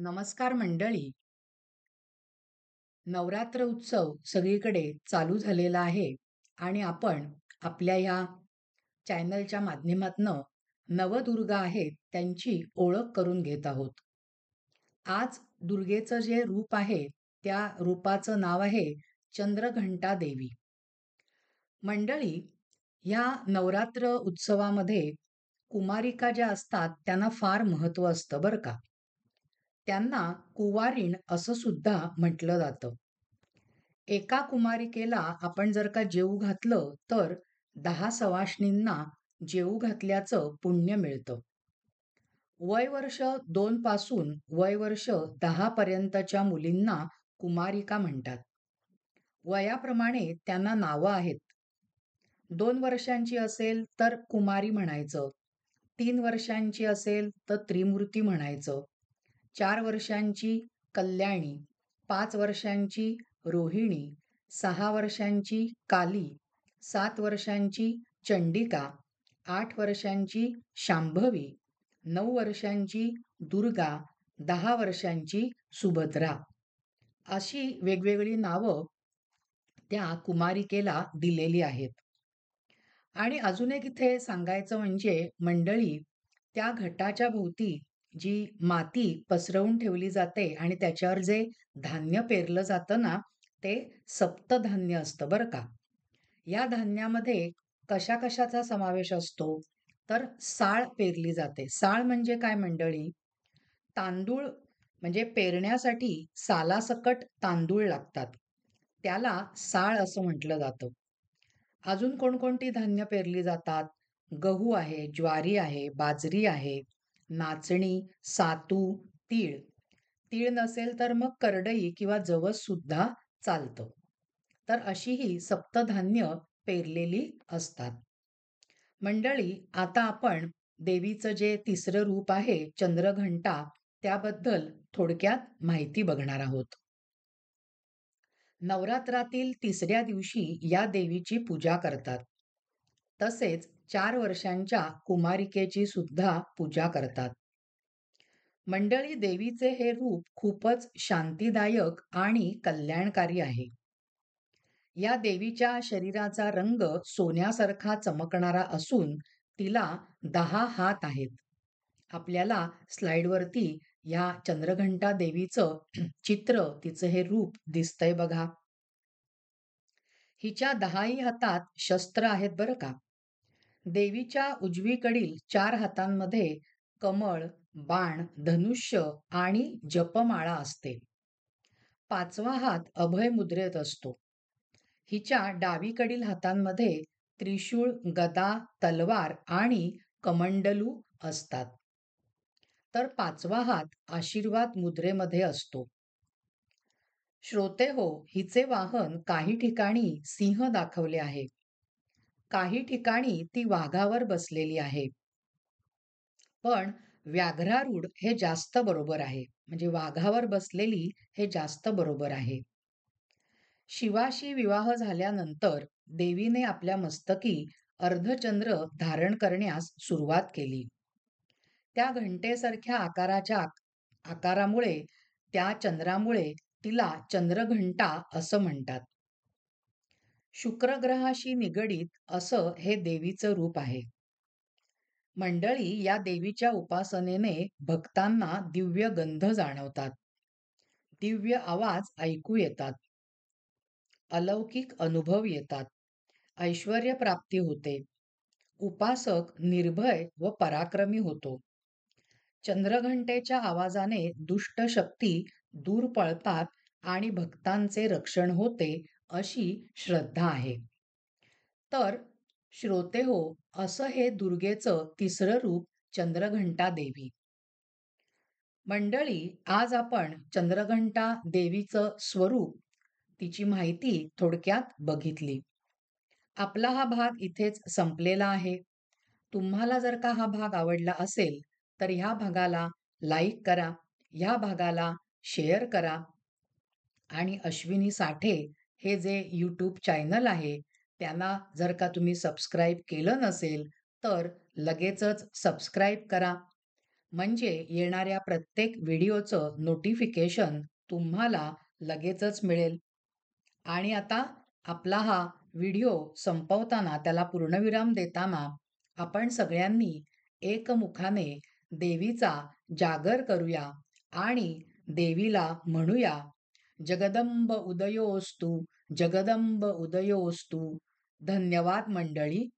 नमस्कार मंडळी. नवरात्र उत्सव सगळीकडे चालू झालेला आहे आणि आपण आपल्या ह्या चॅनलच्या माध्यमातनं नवदुर्गा आहेत त्यांची ओळख करून घेत आहोत. आज दुर्गेचं जे रूप आहे त्या रूपाचं नाव आहे चंद्रघंटा देवी. मंडळी, ह्या नवरात्र उत्सवामध्ये कुमारिका ज्या असतात त्यांना फार महत्त्व असतं बरं का. त्यांना कुवारीण असं सुद्धा म्हटलं जातं. एका कुमारिकेला आपण जर का जेवू घातलं तर 10 सवाष्णींना जेवू घातल्याचं पुण्य मिळतं. वय वर्ष 2 पासून वय वर्ष 10 पर्यंतच्या मुलींना कुमारिका म्हणतात. वयाप्रमाणे त्यांना नावं आहेत. 2 वर्षांची असेल तर कुमारी म्हणायचं. 3 वर्षांची असेल तर त्रिमूर्ती म्हणायचं. 4 वर्षांची कल्याणी, 5 वर्षांची रोहिणी, 6 वर्षांची काली, 7 वर्षांची चंडिका, 8 वर्षांची शांभवी, 9 वर्षांची दुर्गा, 10 वर्षांची सुभद्रा. अशी वेगवेगळी नावं त्या कुमारिकेला दिलेली आहेत. आणि अजून एक इथे सांगायचं म्हणजे मंडळी, त्या घटाच्या भोवती जी माती पसरवून ठेवली जाते आणि त्याच्यावर जे धान्य पेरलं जातं ना, ते सप्तधान्य असतं बरं का. या धान्यामध्ये कशा-कशाचा समावेश असतो? तर साळ पेरली जाते. साळ म्हणजे काय मंडळी? तांदूळ म्हणजे पेरण्यासाठी सालासकट तांदूळ लागतात. त्याला साळ असं म्हटलं जातं. अजून कोणकोणती धान्य पेरली जातात? गहू आहे, ज्वारी आहे, बाजरी आहे, नाचणी, सातू, तीळ. तीळ नसेल तर मग करडई किंवा जवस सुद्धा चालतं. तर अशी ही सप्तधान्य पेरलेली असतात. मंडळी, आता आपण देवीचं जे तिसरं रूप आहे चंद्रघंटा त्याबद्दल थोडक्यात माहिती बघणार आहोत. नवरात्रातील तिसऱ्या दिवशी या देवीची पूजा करतात. तसेच 4 वर्षांच्या कुमारिकेची सुद्धा पूजा करतात. मंडळी, देवीचे हे रूप खूपच शांतीदायक आणि कल्याणकारी आहे. या देवीच्या शरीराचा रंग सोन्यासारखा चमकणारा असून तिला 10 हात आहेत. आपल्याला स्लाइडवरती ह्या चंद्रघंटा देवीचं चित्र, तिचं हे रूप दिसतंय बघा. हिच्या 10ही हातात शस्त्र आहेत बरं का. देवीच्या उजवीकडील 4 हातांमध्ये कमळ, बाण, धनुष्य आणि जपमाळा असते. 5वा हात अभय मुद्रेत असतो. हिच्या डावीकडील हातांमध्ये त्रिशूळ, गदा, तलवार आणि कमंडलू असतात. तर 5वा हात आशीर्वाद मुद्रेमध्ये असतो. श्रोते हो, हिचे वाहन काही ठिकाणी सिंह दाखवले आहे. काही ठिकाणी ती वाघावर बसलेली आहे. पण व्याघ्रारूढ हे जास्त बरोबर आहे. म्हणजे वाघावर बसलेली हे जास्त बरोबर आहे. शिवाशी विवाह झाल्यानंतर देवीने आपल्या मस्तकी अर्धचंद्र धारण करण्यास सुरुवात केली. त्या घंटेसारख्या आकारामुळे, त्या चंद्रामुळे तिला चंद्रघंटा असं म्हणतात. शुक्र ग्रहाशी निगडीत असं हे देवीचं रूप आहे. मंडळी, या देवीच्या उपासनेने भक्तांना दिव्य गंध जाणवतात. दिव्य आवाज ऐकू येतात. अलौकिक अनुभव येतात. ऐश्वर्य प्राप्ती होते. उपासक निर्भय व पराक्रमी होतो. चंद्रघंटेच्या आवाजाने दुष्ट शक्ती दूर पळतात आणि भक्तांचे रक्षण होते अशी श्रद्धा आहे. तर श्रोते हो, असं हे दुर्गेचं तिसरं रूप चंद्रघंटा देवी. मंडळी, आज आपण चंद्रघंटा देवीचं स्वरूप, तिची माहिती थोडक्यात बघितली. आपला हा भाग इथेच संपलेला आहे. तुम्हाला जर का हा भाग आवडला असेल तर ह्या भागाला लाईक करा, ह्या भागाला शेअर करा आणि अश्विनी साठे हे जे यूट्यूब चॅनल आहे त्यांना जर का तुम्ही सबस्क्राईब केलं नसेल तर लगेचच सबस्क्राईब करा. म्हणजे येणाऱ्या प्रत्येक व्हिडिओचं नोटिफिकेशन तुम्हाला लगेचच मिळेल. आणि आता आपला हा व्हिडिओ संपवताना, त्याला पूर्णविराम देताना आपण सगळ्यांनी एकमुखाने देवीचा जागर करूया आणि देवीला म्हणूया, जगदंब उदयोस्तु, जगदंब उदयोस्तु. धन्यवाद मंडळी.